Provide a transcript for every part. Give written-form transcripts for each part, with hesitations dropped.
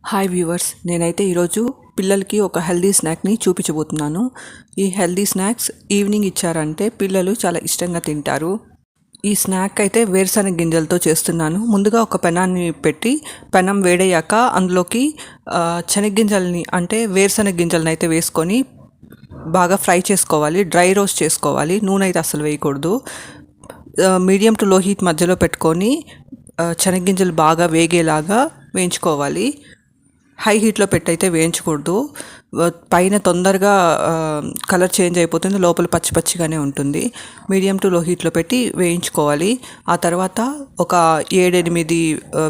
Hi viewers, నేనైతే ఈరోజు పిల్లలకి ఒక హెల్దీ స్నాక్ని చూపించబోతున్నాను. ఈ హెల్దీ స్నాక్స్ ఈవినింగ్ ఇచ్చారంటే పిల్లలు చాలా ఇష్టంగా తింటారు. ఈ స్నాక్ అయితే వేరుశనగ గింజలతో చేస్తున్నాను. ముందుగా ఒక పెనాన్ని పెట్టి పెనం వేడయ్యాక అందులోకి శనగగింజల్ని అంటే వేరుశనగ గింజలను అయితే వేసుకొని బాగా ఫ్రై చేసుకోవాలి. డ్రై రోస్ట్ చేసుకోవాలి. నూనె అయితే అసలు వేయకూడదు. మీడియం టు లో హీట్ మధ్యలో పెట్టుకొని శనగగింజలు బాగా వేగేలాగా వేయించుకోవాలి. హై హీట్లో పెట్టయితే వేయించకూడదు. పైన తొందరగా కలర్ చేంజ్ అయిపోతుంది, లోపల పచ్చి పచ్చిగానే ఉంటుంది. మీడియం టు లో హీట్లో పెట్టి వేయించుకోవాలి. ఆ తర్వాత ఒక 7-8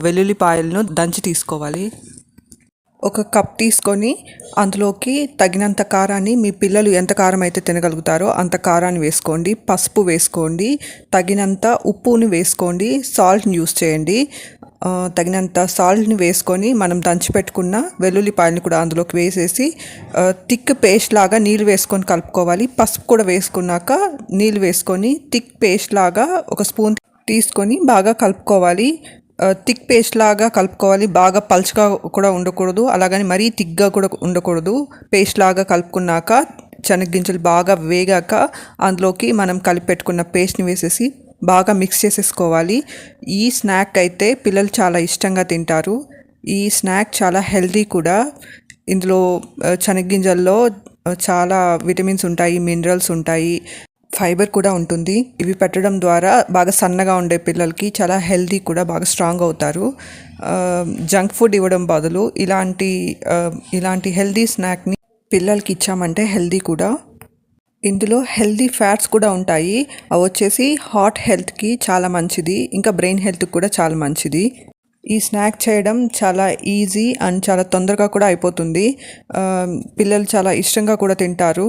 వెల్లుల్లిపాయలను దంచి తీసుకోవాలి. ఒక కప్ తీసుకొని అందులోకి తగినంత కారాన్ని, మీ పిల్లలు ఎంత కారం అయితే తినగలుగుతారో అంత కారాన్ని వేసుకోండి. పసుపు వేసుకోండి, తగినంత ఉప్పుని వేసుకోండి, సాల్ట్ని యూస్ చేయండి. తగినంత సాల్ట్ని వేసుకొని మనం దంచిపెట్టుకున్న వెల్లుల్లిపాయలను కూడా అందులోకి వేసేసి థిక్ పేస్ట్ లాగా నీళ్ళు వేసుకొని కలుపుకోవాలి. పసుపు కూడా వేసుకున్నాక నీళ్ళు వేసుకొని థిక్ పేస్ట్ లాగా ఒక స్పూన్ తీసుకొని బాగా కలుపుకోవాలి. థిక్ పేస్ట్ లాగా కలుపుకోవాలి. బాగా పల్చగా కూడా ఉండకూడదు, అలాగని మరీ థిక్గా కూడా ఉండకూడదు. పేస్ట్ లాగా కలుపుకున్నాక శనగగింజలు బాగా వేగాక అందులోకి మనం కలిపి పెట్టుకున్న పేస్ట్ని వేసేసి బాగా మిక్స్ చేసేసుకోవాలి. ఈ స్నాక్ అయితే పిల్లలు చాలా ఇష్టంగా తింటారు. ఈ స్నాక్ చాలా హెల్తీ కూడా. ఇందులో శనగగింజల్లో చాలా విటమిన్స్ ఉంటాయి, మినరల్స్ ఉంటాయి, ఫైబర్ కూడా ఉంటుంది. ఇవి పెట్టడం ద్వారా బాగా సన్నగా ఉండే పిల్లలకి చాలా హెల్తీ కూడా, బాగా స్ట్రాంగ్ అవుతారు. జంక్ ఫుడ్ ఇవ్వడం బదులు ఇలాంటి హెల్తీ స్నాక్ని పిల్లలకి ఇచ్చామంటే హెల్తీ కూడా. ఇందులో హెల్తీ ఫ్యాట్స్ కూడా ఉంటాయి. అవి వచ్చేసి హార్ట్ హెల్త్కి చాలా మంచిది, ఇంకా బ్రెయిన్ హెల్త్కి కూడా చాలా మంచిది. ఈ స్నాక్ చేయడం చాలా ఈజీ అండ్ చాలా తొందరగా కూడా అయిపోతుంది. పిల్లలు చాలా ఇష్టంగా కూడా తింటారు.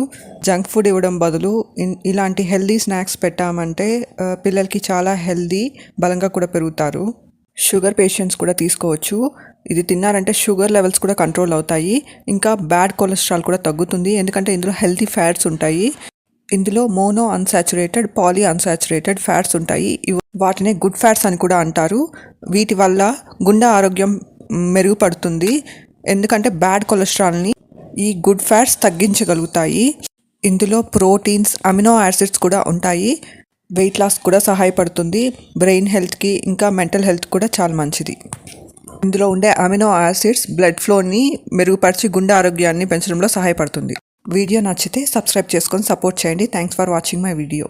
జంక్ ఫుడ్ ఇవ్వడం బదులు ఇలాంటి హెల్దీ స్నాక్స్ పెట్టామంటే పిల్లలకి చాలా హెల్దీ, బలంగా కూడా పెరుగుతారు. షుగర్ పేషెంట్స్ కూడా తీసుకోవచ్చు. ఇది తిన్నారంటే షుగర్ లెవెల్స్ కూడా కంట్రోల్ అవుతాయి, ఇంకా బ్యాడ్ కొలెస్ట్రాల్ కూడా తగ్గుతుంది. ఎందుకంటే ఇందులో హెల్తీ ఫ్యాట్స్ ఉంటాయి. ఇందులో mono unsaturated, poly unsaturated fats ఉంటాయి. వాటిని గుడ్ ఫ్యాట్స్ అని కూడా అంటారు. వీటి వల్ల గుండె ఆరోగ్యం మెరుగుపడుతుంది, ఎందుకంటే బ్యాడ్ కొలెస్ట్రాల్ని ఈ గుడ్ ఫ్యాట్స్ తగ్గించగలుగుతాయి. ఇందులో ప్రోటీన్స్, అమినో యాసిడ్స్ కూడా ఉంటాయి. వెయిట్ లాస్ కూడా సహాయపడుతుంది. బ్రెయిన్ హెల్త్కి ఇంకా మెంటల్ హెల్త్ కూడా చాలా మంచిది. ఇందులో ఉండే అమినో యాసిడ్స్ బ్లడ్ ఫ్లోని మెరుగుపరిచి గుండె ఆరోగ్యాన్ని పెంచడంలో సహాయపడుతుంది. వీడియో నచ్చితే సబ్స్క్రైబ్ చేసుకొని సపోర్ట్ చేయండి. Thanks for watching my video.